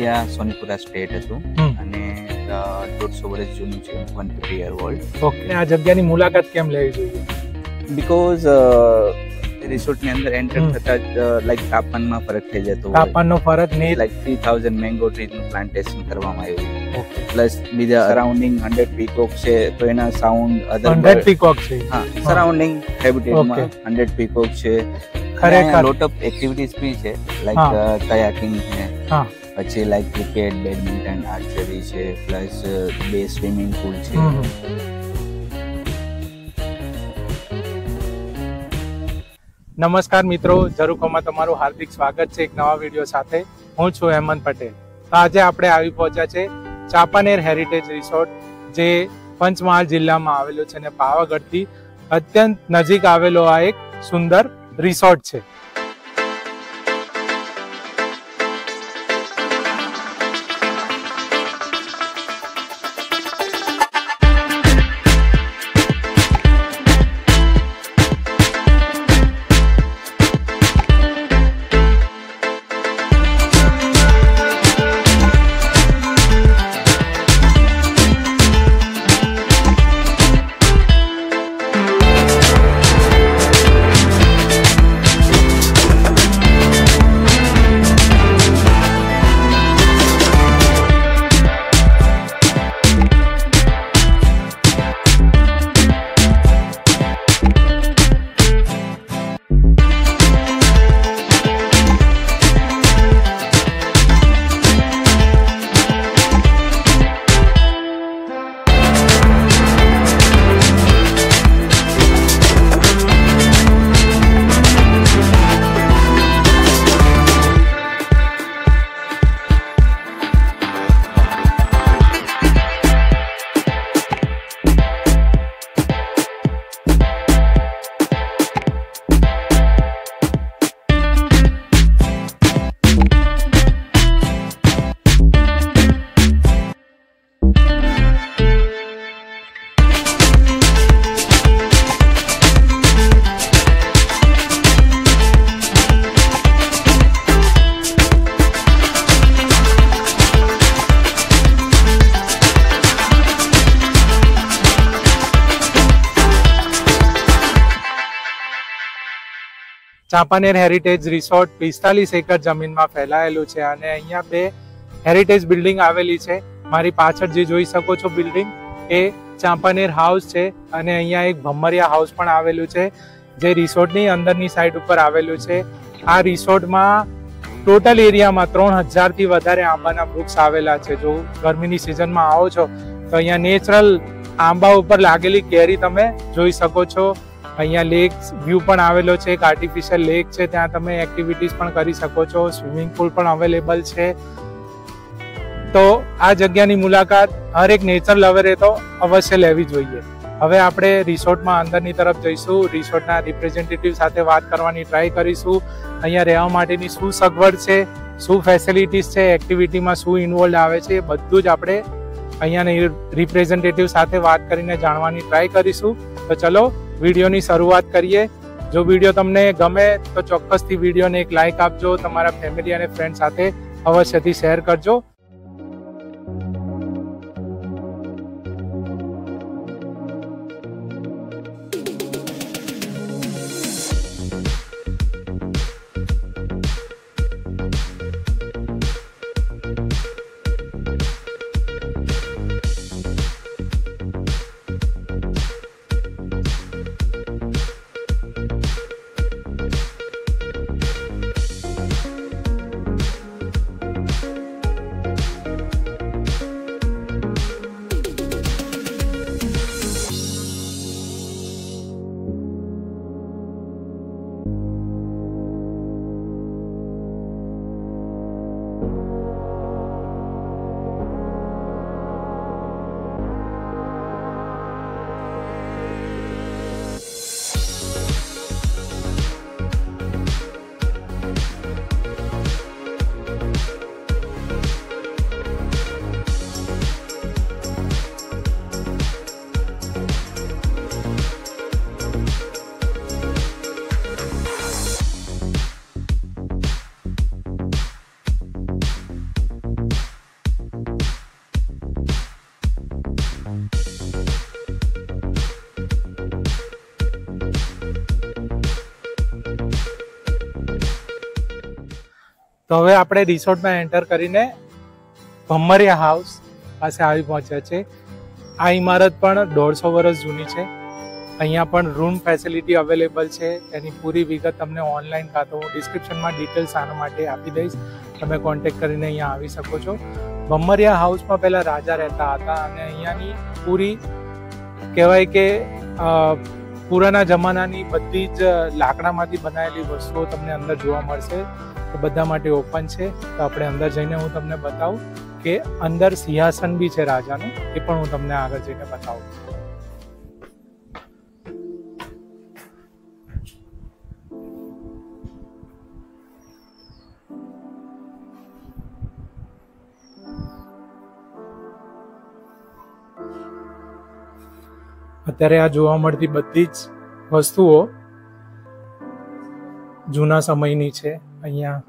India સોનીપુરા state હતું અને 150 વર્ષ જૂનું છે, 150 યર ઓલ્ડ. ઓકે, આ જગ્યાની મુલાકાત કેમ લેવી જોઈએ? બીકોઝ રિસોર્ટ ની અંદર એન્ટર થતા જ લાઈક તાપમાનમાં ફરક થઈ જતો હોય. તાપમાનનો ફરક નહીં, લાઈક 3000 મેંગો ટ્રીઝ નું પ્લાન્ટેશન કરવામાં આવ્યું. પ્લસ બીજા સરાઉન્ડિંગ 100 પીકોક છે, તો એના સાઉન્ડ 100 પીકોક છે. હા, સરાઉન્ડિંગ હેબિટેટમાં 100 પીકોક છે. ખરેખર લોટ ઓફ એક્ટિવિટીઝ બી છે, લાઈક કયાકિંગ છે, પછી લાઈક ક્રિકેટ, બેડમિન્ટન, આર્ચરી છે, પ્લસ બે સ્વિમિંગ પુલ છે. નમસ્કાર મિત્રો, ઝરુખામાં તમારું હાર્દિક સ્વાગત છે એક નવા વિડીયો સાથે. હું છું હેમંત પટેલ. તો આજે આપણે આવી પહોંચ્યા છે ચાંપાનેર હેરિટેજ રિસોર્ટ, જે પંચમહાલ જિલ્લામાં આવેલો છે અને પાવાગઢથી અત્યંત નજીક આવેલો આ એક સુંદર રિસોર્ટ છે. ચાંપાનેર હેરિટેજ રિસોર્ટ 45 એકર જમીનમાં ફેલાયેલું છે અને અહીંયા બે હેરિટેજ બિલ્ડિંગ આવેલી છે. મારી પાછળ જે જોઈ શકો છો બિલ્ડિંગ, એ ચાંપાનેર હાઉસ છે અને અહીંયા એક ભમરિયા હાઉસ પણ આવેલું છે, જે રિસોર્ટની અંદરની સાઈડ ઉપર આવેલું છે. આ રિસોર્ટમાં ટોટલ એરિયામાં 3000 થી વધારે આંબાના વૃક્ષ આવેલા છે. જો ગરમીની સિઝનમાં આવો છો તો અહીંયા નેચરલ આંબા ઉપર લાગેલી કેરી તમે જોઈ શકો છો. અહીંયા લેક વ્યૂ પણ આવેલો છે, એક આર્ટિફિશિયલ લેક છે, ત્યાં તમે એક્ટિવિટીઝ પણ કરી શકો છો. સ્વિમિંગ પુલ પણ અવેલેબલ છે. તો આ જગ્યાની મુલાકાત હરેક નેચર લવરે તો અવશ્ય લેવી જોઈએ. હવે આપણે રિસોર્ટમાં અંદરની તરફ જઈશું, રિસોર્ટના રિપ્રેઝેન્ટેટિવ સાથે વાત કરવાની ટ્રાય કરીશું. અહીંયા રહેવા માટેની શું સગવડ છે, શું ફેસિલિટીઝ છે, એક્ટિવિટીમાં શું ઇન્વોલ્વ આવે છે, એ બધું જ આપણે અહીંયાના રિપ્રેઝેન્ટેટિવ સાથે વાત કરીને જાણવાની ટ્રાય કરીશું. તો ચલો વિડીયોની શરૂઆત કરીએ. જો વિડીયો તમને ગમે તો ચોક્કસથી વિડીયોને એક લાઇક આપજો, તમારા ફેમિલી અને ફ્રેન્ડ સાથે અવશ્યથી શેર કરજો. તો હવે આપણે રિસોર્ટમાં એન્ટર કરીને ભમરિયા હાઉસ પાસે આવી પહોંચ્યા છે. આ ઇમારત પણ 150 વર્ષ જૂની છે. અહીંયા પણ રૂમ ફેસિલિટી અવેલેબલ છે. એની પૂરી વિગત તમને ઓનલાઈન કાં તો હું ડિસ્ક્રિપ્શનમાં ડિટેલ્સ આના માટે આપી દઈશ. તમે કોન્ટેક્ટ કરીને અહીંયા આવી શકો છો. ભમરિયા હાઉસમાં પહેલાં રાજા રહેતા હતા અને અહીંયાની પૂરી કહેવાય કે પુરાના જમાનાની બધી જ લાકડામાંથી બનાવેલી વસ્તુઓ તમને અંદર જોવા મળશે. તો બધા માટે ઓપન છે. તો આપણે અંદર જઈને હું તમને બતાવું કે અંદર સિંહાસન બી છે રાજાનું, એ પણ હું તમને આગળ જઈને બતાવું. અત્યારે આ જોવા મળતી બધી જ વસ્તુઓ જૂના સમયની છે. અહીંયા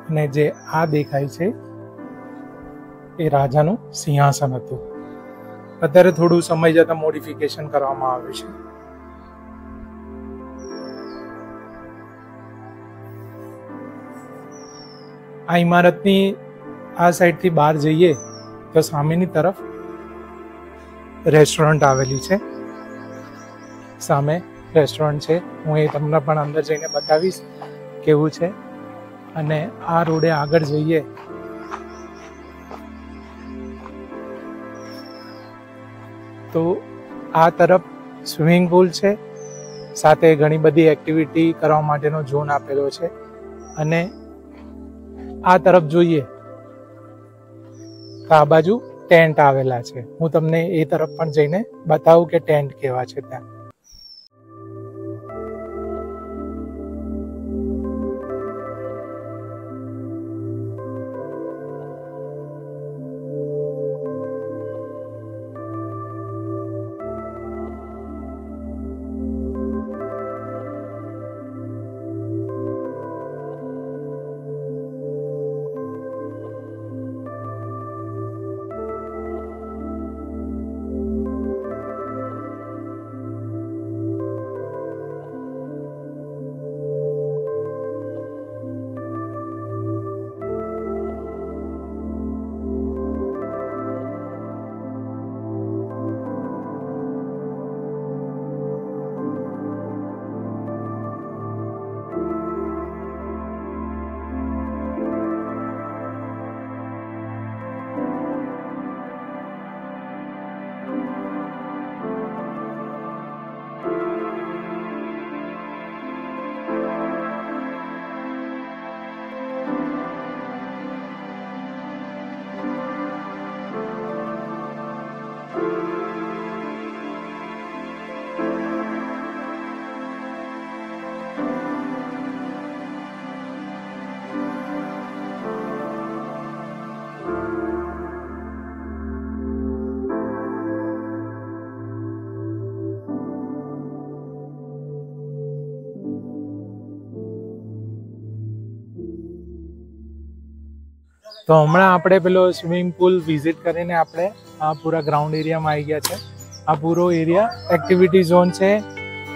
અને જે આ દેખાય છે એ રાજાનું સિંહાસન હતું. અત્યારે થોડું સમય જતા મોડિફિકેશન કરવામાં આવ્યું છે. આ ઇમારતની આ સાઈડથી બહાર જઈએ તો સામેની તરફ રેસ્ટોરન્ટ આવેલી છે. સામે રેસ્ટોરન્ટ છે. હું એ તમને પણ અંદર જઈને બતાવીશ કેવું છે. અને આ રોડે આગળ જઈએ તો આ તરફ સ્વિમિંગ પુલ છે. સાથે ઘણી બધી એક્ટિવિટી કરવા માટેનો ઝોન આપેલો છે. અને આ તરફ જોઈએ તો આ બાજુ ટેન્ટ આવેલા છે. હું તમને એ તરફ પણ જઈને બતાવું કે ટેન્ટ કેવા છે ત્યાં. તો હમણાં આપણે પેલો સ્વિમિંગ પુલ વિઝિટ કરીને આપણે આ પૂરા ગ્રાઉન્ડ એરિયામાં આવી ગયા છે. આ પૂરો એરિયા એક્ટિવિટી ઝોન છે.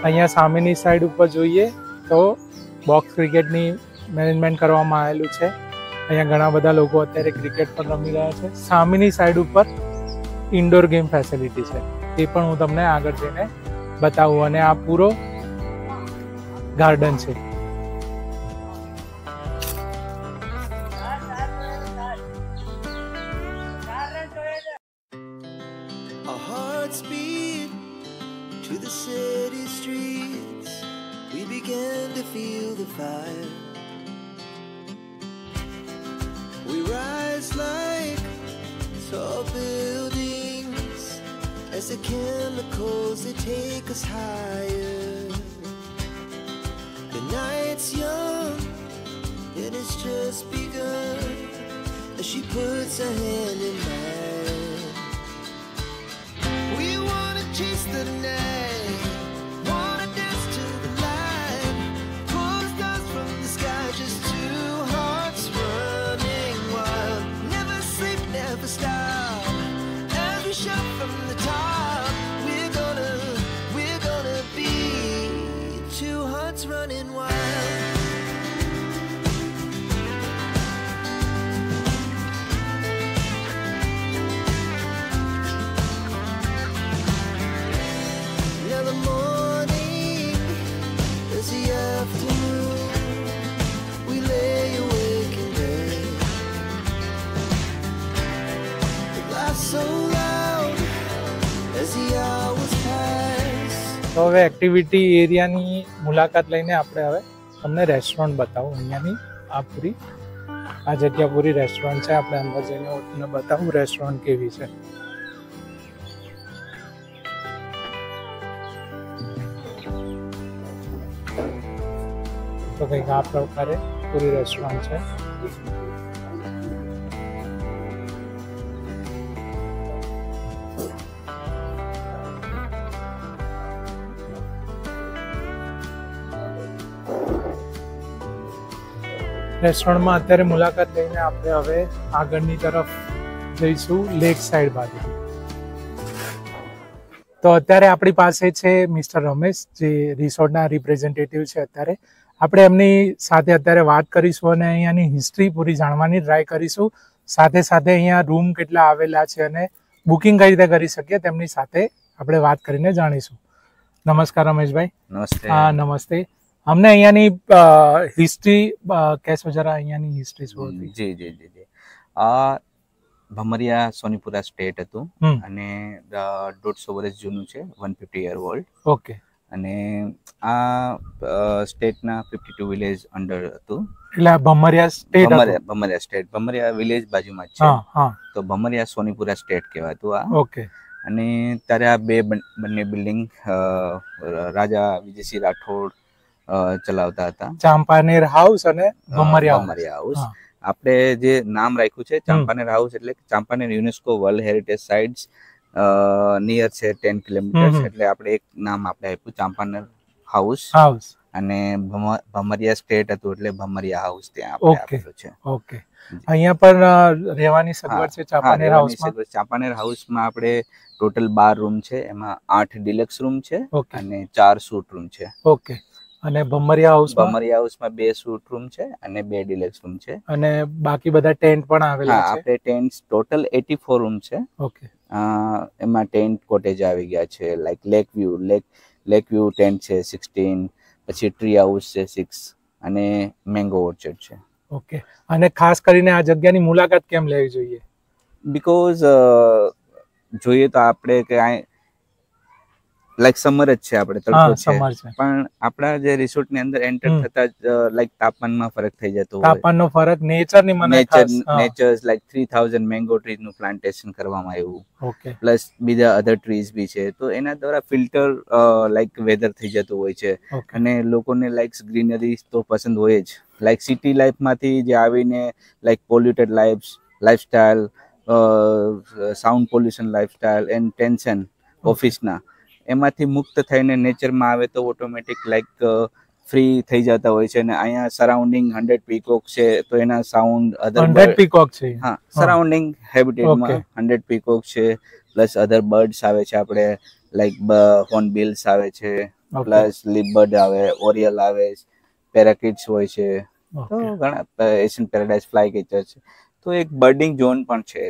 અહીંયા સામેની સાઈડ ઉપર જોઈએ તો બોક્સ ક્રિકેટની મેનેજમેન્ટ કરવામાં આવેલું છે. અહીંયા ઘણા બધા લોકો અત્યારે ક્રિકેટ પણ રમી રહ્યા છે. સામેની સાઈડ ઉપર ઇન્ડોર ગેમ ફેસિલિટી છે, એ પણ હું તમને આગળ જઈને બતાવું. અને આ પૂરો ગાર્ડન છે. To the city streets, we began to feel the fire. We rise like tall buildings as the chemicals they take us higher. The night's young and it's just begun as she puts her hand in mine. We wanna chase the night, wanna dance to the light, pull us never stop. Every shot from the top. We're gonna be two hearts running wild. Now the morning is the afternoon. We lay awake in bed. The laughs so loud as the hours pass. તો હવે activity એરિયાની મુલાકાત લઈને આપણે હવે તમને restaurant બતાવું. અહીંયાની આ જગ્યા પૂરી રેસ્ટોરન્ટ છે. આપણે અંદર જઈને હું તમને બતાવું રેસ્ટોરન્ટ કેવી છે. તો કંઈક આ પ્રકારે પૂરી રેસ્ટોરન્ટ છે. રેસ્ટોરન્ટમાં અત્યારે મુલાકાત લઈને આપણે હવે આગળની તરફ જઈશું લેક સાઈડ બાજુ. તો અત્યારે આપણી પાસે છે મિસ્ટર રમેશ, જે રિસોર્ટના રિપ્રેઝેન્ટેટિવ છે. અત્યારે આપણે એમની સાથે અત્યારે વાત કરીશું અને અહીંયાની હિસ્ટ્રી પૂરી જાણવાની ટ્રાય કરીશું. સાથે સાથે અહીંયા રૂમ કેટલા આવેલા છે અને બુકિંગ કઈ રીતે કરી શકીએ તેમની સાથે આપણે વાત કરીને જાણીશું. નમસ્કાર રમેશભાઈ. નમસ્તે. હા નમસ્તે. અમને અહીંયાની હિસ્ટ્રી કહેશો જરા? અહીંયાની હિસ્ટ્રી શું હતી? જી જી જી જી આ ભમરિયા સોનીપુરા સ્ટેટ હતું અને 150 વર્ષ જૂનું છે, 150 યર ઓલ્ડ. ઓકે. અને આ સ્ટેટના 52 વિલેજ અંડર હતું. એટલે ભમરિયા સ્ટેટ, ભમરિયા સ્ટેટ, ભમરિયા વિલેજ બાજુમાં જ છે. તો ભમરિયા સોનીપુરા સ્ટેટ કહેવાતું આ. ઓકે. અને ત્યારે આ બંને બિલ્ડિંગ રાજા વિજયસિંહ રાઠોડ ચલાવતા હતા. ચાંપાનેર હાઉસ અને ભમરિયા હાઉસ. આપણે જે નામ રાખ્યું છે ચાંપાનેર હાઉસ, એટલે Champaner UNESCO world heritage sites near છે 10 કિલોમીટર, એટલે આપણે એક નામ આપણે આપ્યું ચાંપાનેર હાઉસ. અને ભમરિયા સ્ટેટ હતું એટલે ભમરિયા હાઉસ ત્યાં આપણે આપેલું છે. ઓકે. અહીંયા પર રહેવાની સગવડ છે ચાંપાનેર હાઉસમાં? ચાંપાનેર હાઉસમાં આપણે ટોટલ 12 રૂમ છે, એમાં 8 ડિલક્સ રૂમ છે અને 4 સૂટ રૂમ છે. ઓકે. અને ભમરિયા હાઉસમાં 2 સૂટ રૂમ છે અને 2 ડિલક્સ રૂમ છે. અને બાકી બધા ટેન્ટ પણ આવેલા છે? આપણે ટેન્ટ ટોટલ 84 રૂમ છે. ઓકે. એમાં ટેન્ટ કોટેજ આવી ગયા છે, લાઈક લેક વ્યૂ ટેન્ટ છે 16, પછી ટ્રી હાઉસ છે 6 અને મેંગો ઓર્ચર્ડ છે. ઓકે. અને ખાસ કરીને આ જગ્યાની મુલાકાત કેમ લેવી જોઈએ? બીકોઝ જોઈએ તો આપણે કે લાઈક સમર જ છે, આપણે તડકો છે, પણ આપણા જે રિસોર્ટ ની અંદર એન્ટર થતા જ લાઈક તાપમાનમાં ફરક થઈ જતો હોય. તાપમાનનો ફરક, નેચરની નેચર્સ લાઈક 3000 મેંગો ટ્રીઝ નું પ્લાન્ટેશન કરવામાં આવ્યું. ઓકે. પ્લસ બીજા અધર ટ્રીઝ બી છે, તો એના દ્વારા ફિલ્ટર લાઈક વેધર થઈ જતું હોય છે. અને લોકોને લાઈક ગ્રીનરી તો પસંદ હોય જ. લાઈક સિટી લાઈફ માંથી જે આવીને like polluted lifestyle, sound pollution lifestyle and tension ઓફિસના, એમાંથી મુક્ત થઈને નેચરમાં આવે તો ઓટોમેટિક લાઈક ફ્રી થઈ જતા હોય છે. અને અહીંયા સરાઉન્ડિંગ 100 પીકોક છે, તો એના સાઉન્ડ 100 પીકોક છે. હા, સરાઉન્ડિંગ હેબિટેટમાં 100 પીકોક છે, પ્લસ અધર બર્ડ્સ આવે છે. આપણે લાઈક હોર્નબિલ્સ આવે છે, પ્લસ લીબર્ડ આવે, ઓરિયલ આવે, પેરાકિટ્સ હોય છે, તો ઘણા એશિયન પેરાડાઇઝ ફ્લાય કેચર છે. તો એક બર્ડિંગ ઝોન પણ છે,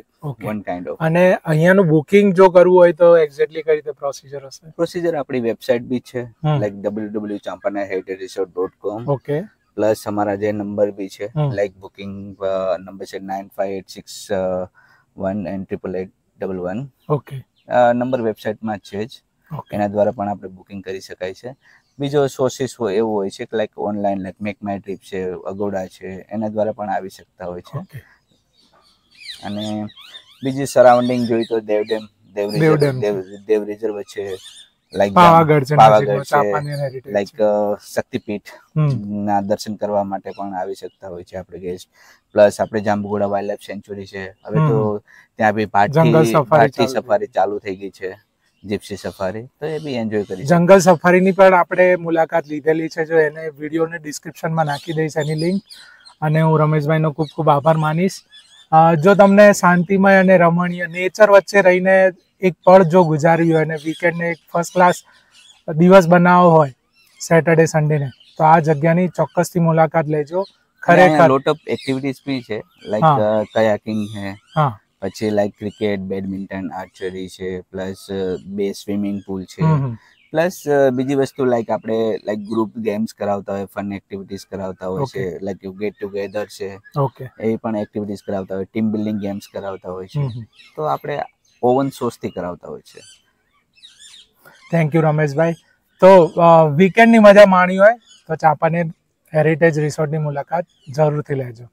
વન કાઇન્ડ ઓફ. અને અહીંયાનું બુકિંગ જો કરવું હોય તો એક્ઝેક્ટલી કઈ રીતે પ્રોસિજર હશે? પ્રોસિજર આપણી વેબસાઇટ બી છે, લાઈક www.champanerheritageresort.com. ઓકે. પ્લસ અમારા જે નંબર બી છે, લાઈક બુકિંગ નંબર છે 9586 and 888811. ઓકે. નંબર વેબસાઇટમાં છે જ, એના દ્વારા પણ આપણે બુકિંગ કરી શકાય છે. બીજો સોર્સિસ હોય એવું હોય છે કે like online, like make my trip છે, અગોડા છે, એના દ્વારા પણ આવી શકતા હોય છે. અને બીજી સરાઉન્ડિંગ જોઈ તો દેવ રિઝર્વ છે, લાઈક પાવાગઢ છે, લાઈક શક્તિપીઠ ના દર્શન કરવા માટે પણ આવી શકતા હોય છે આપણે ગેસ્ટ. પ્લસ આપણે જાંબુઘોડા વાઇલ્ડ લાઈફ સેન્ચ્યુરી છે, હવે તો ત્યાં બી પાર્ટી સફારી ચાલુ થઈ ગઈ છે, જીપ્સી સફારી, તો એ બી એન્જોય કરી. જંગલ સફારીની પણ આપણે મુલાકાત લીધેલી છે, જો એને વિડીયોને ડિસ્ક્રિપ્શનમાં નાખી દઈશ એની લિંક. અને હું રમેશભાઈનો ખૂબ ખૂબ આભાર માનીશ. જો તમને શાંતિમય અને રમણીય નેચર વચ્ચે રહીને એક પળ જો ગુજાર્યું હોય અને વીકેન્ડને એક ફર્સ્ટ ક્લાસ દિવસ બનાવવો હોય સેટરડે સન્ડેને, તો આ જગ્યાની ચોક્કસથી મુલાકાત લેજો. ખરેખર લોટ ઓફ એક્ટિવિટીઝ બી છે, લાઈક કયાકિંગ છે, હા, પછી લાઈક ક્રિકેટ, બેડમિન્ટન, આર્ચરી છે, પ્લસ 2 સ્વિમિંગ પુલ છે, પ્લસ બીજી વસ્તુ લાઈક આપણે લાઈક ગ્રુપ ગેમ્સ કરાવતા હોય, ફન એક્ટિવિટીઝ કરાવતા હોય છે, લાઈક ગેટ ટુગેધર છે, ઓકે, એ પણ એક્ટિવિટીઝ કરાવતા હોય, ટીમ બિલ્ડિંગ ગેમ્સ કરાવતા હોય છે, તો આપણે ઓવન સોર્સથી કરાવતા હોય છે. Thank you Rameshbhai. તો વીકેન્ડની મજા માણી હોય તો ચાંપાનેર હેરિટેજ રિસોર્ટની મુલાકાત જરૂરથી લેજો.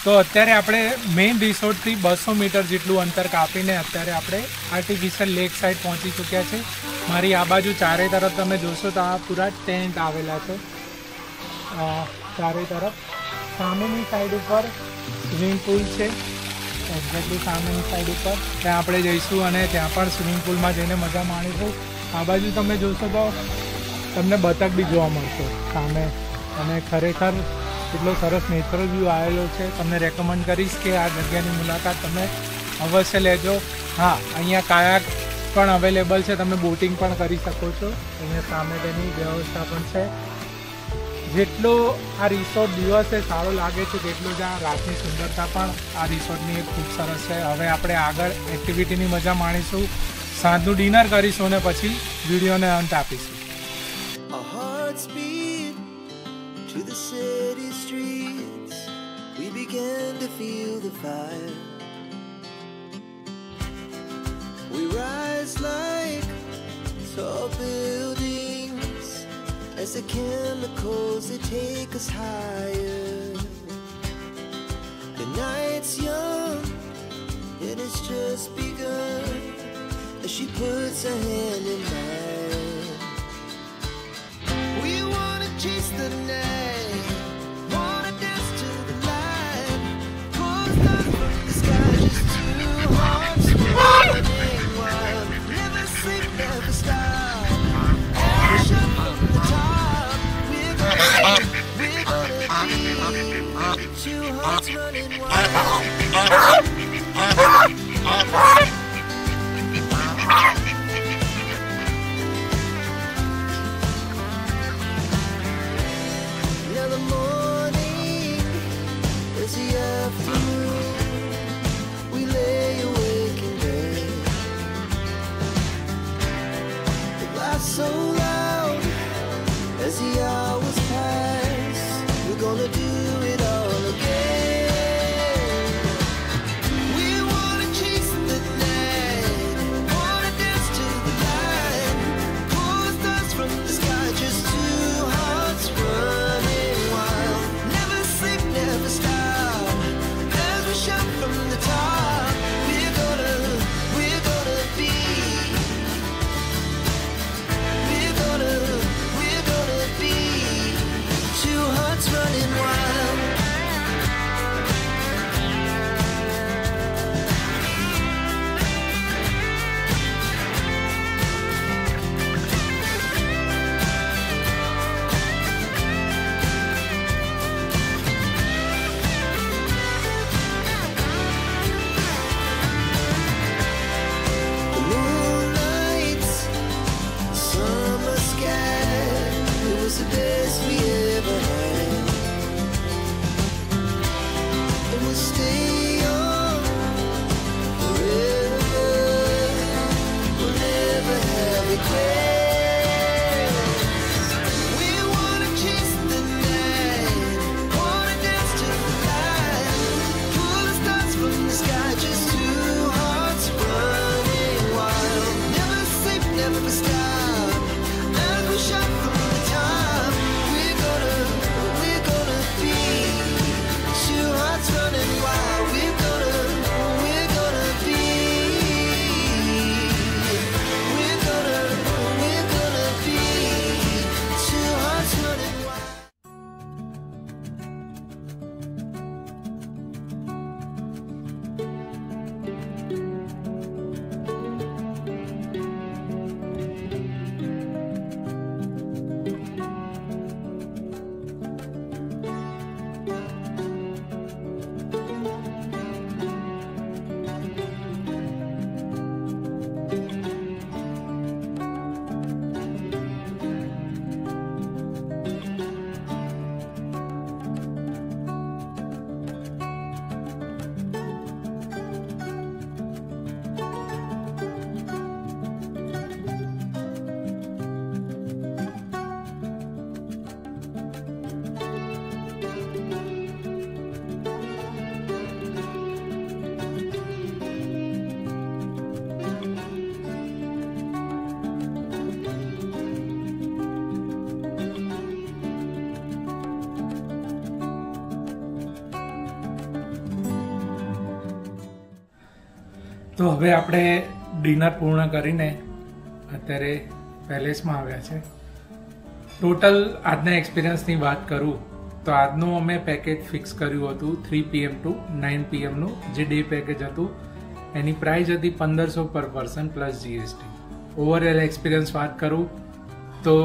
તો અત્યારે આપણે મેઇન રિસોર્ટથી 200 મીટર જેટલું અંતર કાપીને અત્યારે આપણે આર્ટિફિશિયલ લેક સાઈડ પહોંચી ચૂક્યા છે. મારી આ બાજુ ચારે તરફ તમે જોશો તો આ પૂરા ટેન્ટ આવેલા છે ચારે તરફ. સામેની સાઈડ ઉપર સ્વિમિંગ પુલ છે, એક્ઝેક્ટલી સામેની સાઈડ ઉપર ત્યાં આપણે જઈશું અને ત્યાં પણ સ્વિમિંગ પુલમાં જઈને મજા માણીશું. આ બાજુ તમે જોશો તો તમને બતક બી જોવા મળશે સામે, અને ખરેખર એટલો સરસ નેચરલ વ્યૂ આવેલો છે. તમને રેકમેન્ડ કરીશ કે આ જગ્યાની મુલાકાત તમે અવશ્ય લેજો. હા, અહીંયા કાયાક પણ અવેલેબલ છે, તમે બોટિંગ પણ કરી શકો છો. અહીંયા સામે તેની વ્યવસ્થા પણ છે. જેટલો આ રિસોર્ટ દિવસે સારો લાગે છે તેટલું જ આ રાતની સુંદરતા પણ આ રિસોર્ટની એક ખૂબ સરસ છે. હવે આપણે આગળ એક્ટિવિટીની મજા માણીશું, સાંજનું ડિનર કરીશું અને પછી વિડીયોને અંત આપીશું. Our hearts beat to the city streets. We began to feel the fire. We rise like tall buildings as the chemicals they take us higher. The night's young and it's just begun as she puts her hand in mine. We wanna chase the night, wanna dance to the light, pull stars from the sky, just two hearts running wild, never sleep, never stop, every shot from the top, we're gonna be two hearts running wild. Now the morning is the afternoon. We lay awake in bed. The laughs so loud as the hours pass. We're gonna do it all again. We wanna chase the night, wanna dance to the light, pull stars from the sky, just two hearts running wild, never sleep, never stop, as we shout from the top, we're gonna be, we're gonna be reckless. We wanna chase the night, wanna dance to the light, pull the stars from the sky, just two hearts running wild. Never sleep, never stop, as we shot from the top. We're gonna be two hearts running wild. We're gonna be two hearts running wild. તો હવે આપણે dinner પૂર્ણ કરીને અત્યારે પેલેસમાં આવ્યા છે. Total આજના એક્સપિરિયન્સની વાત કરું તો આજનું અમે પેકેજ ફિક્સ કર્યું હતું 3 PM ટુ 9 PMનું જે ડે પેકેજ હતું એની પ્રાઇસ હતી 1500 પર person plus GST. Overall experience વાત કરું તો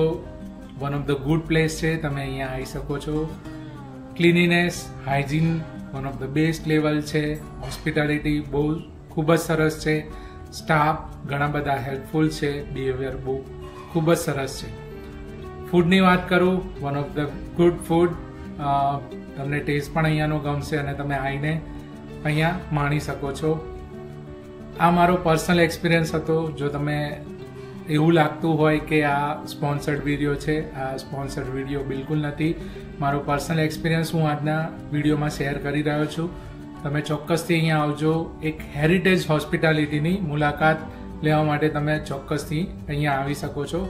one of the good place છે, તમે અહીંયા આવી શકો છો. Cleanliness, hygiene one of the best level છે. હોસ્પિટાલિટી બહુ ખૂબ જ સરસ છે. સ્ટાફ ઘણા બધા હેલ્પફુલ છે. બિહેવિયર બહુ ખૂબ જ સરસ છે. ફૂડની વાત કરું, one of the good food. તમને ટેસ્ટ પણ અહીંયાનો ગમશે અને તમે આવીને અહીંયા માણી શકો છો. આ મારો પર્સનલ એક્સપિરિયન્સ હતો. જો તમે એવું લાગતું હોય કે આ સ્પોન્સર્ડ વિડીયો છે, આ સ્પોન્સર્ડ વિડીયો બિલકુલ નથી. મારો પર્સનલ એક્સપિરિયન્સ હું આજના વિડીયોમાં શેર કરી રહ્યો છું. તમે ચોક્કસથી અહીંયા આવજો. એક હેરિટેજ હોસ્પિટાલિટીની મુલાકાત લેવા માટે તમે ચોક્કસથી અહીંયા આવી શકો છો.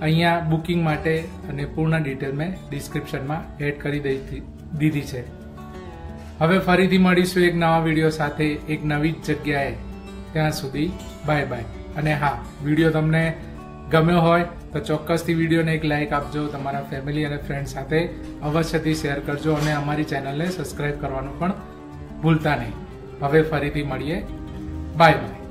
અહીંયા બુકિંગ માટે અને પૂર્ણ ડિટેલ મેં ડિસ્ક્રિપ્શનમાં એડ કરી દીધી છે. હવે ફરીથી મળીશું એક નવા વિડીયો સાથે એક નવી જ જગ્યાએ. ત્યાં સુધી બાય બાય. અને હા, વિડીયો તમને ગમ્યો હોય તો ચોક્કસથી વિડીયોને એક લાઇક આપજો. તમારા ફેમિલી અને ફ્રેન્ડ સાથે અવશ્યથી શેર કરજો અને અમારી ચેનલને સબસ્ક્રાઈબ કરવાનું પણ ભૂલતા નહીં. હવે ફરીથી મળીએ. Bye bye.